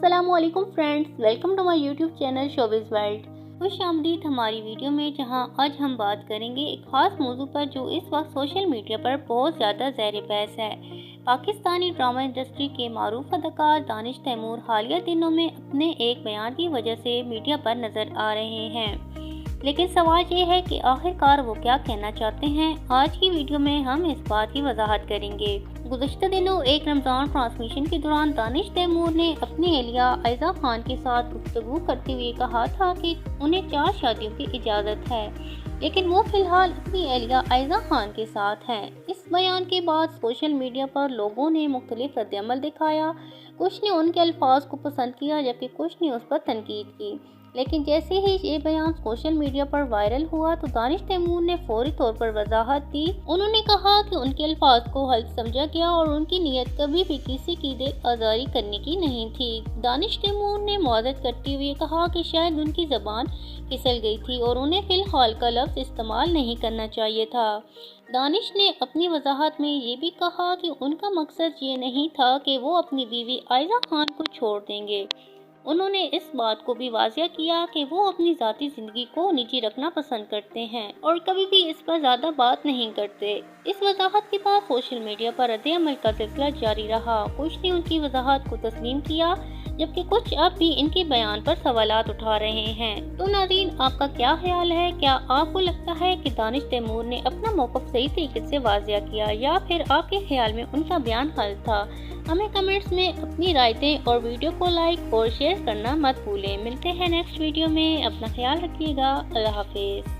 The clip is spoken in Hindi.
अस्सलामुअलैकुम friends, welcome to my YouTube channel Showbiz World. खुश आमदीद हमारी वीडियो में, जहां आज हम बात करेंगे एक खास मौजू पर जो इस वक्त सोशल मीडिया पर बहुत ज़्यादा ज़ेर बहस है। पाकिस्तानी ड्रामा इंडस्ट्री के मारूफ अदाकार दानिश तैमूर हालिया दिनों में अपने एक बयान की वजह से मीडिया पर नज़र आ रहे हैं, लेकिन सवाल ये है कि आखिरकार वो क्या कहना चाहते हैं। आज की वीडियो में हम इस बात की वजाहत करेंगे। गुज़श्ता दिनों एक रमज़ान ट्रांसमिशन के दौरान दानिश तैमूर ने अपनी एहलिया आयजा खान के साथ गुफ्तगू करते हुए कहा था कि उन्हें 4 शादियों की इजाज़त है, लेकिन वो फिलहाल अपनी एहलिया आयजा खान के साथ हैं। इस बयान के बाद सोशल मीडिया पर लोगों ने मुख्तलिफ रद्द-ए-अमल दिखाया। कुछ ने उनके अल्फाज को पसंद किया जबकि कुछ ने उस पर तनकीद की। लेकिन जैसे ही ये बयान सोशल मीडिया पर वायरल हुआ तो दानिश तैमूर ने फौरी तौर पर वजाहत दी। उन्होंने कहा कि उनके अल्फाज को हल्फ समझा गया और उनकी नीयत कभी भी किसी की दिल आज़ारी करने की नहीं थी। दानिश तैमूर ने मुआज़रत करते हुए कहा कि शायद उनकी ज़बान फिसल गई थी और उन्हें फ़िलहाल का लफ्ज़ इस्तेमाल नहीं करना चाहिए था। दानिश ने अपनी वजाहत में ये भी कहा कि उनका मकसद ये नहीं था कि वो अपनी बीवी आयजा खान को छोड़ देंगे। उन्होंने इस बात को भी वाज़ेह किया कि वो अपनी ज़ाती ज़िंदगी को निजी रखना पसंद करते हैं और कभी भी इस पर ज़्यादा बात नहीं करते। इस वजाहत के बाद सोशल मीडिया पर रद्द-ए-अमल का सिलसिला जारी रहा। कुछ ने उनकी वजाहत को तस्लीम किया जबकि कुछ अब भी इनके बयान पर सवालात उठा रहे हैं। तो नाज़रीन, आपका क्या ख्याल है? क्या आपको लगता है कि दानिश तैमूर ने अपना मौक़िफ़ सही तरीके से वाज़ेह किया या फिर आपके ख्याल में उनका बयान गलत था? हमें कमेंट्स में अपनी राय दें और वीडियो को लाइक और शेयर करना मत भूलें। मिलते हैं नेक्स्ट वीडियो में। अपना ख्याल रखिएगा। अल्लाह हाफिज़।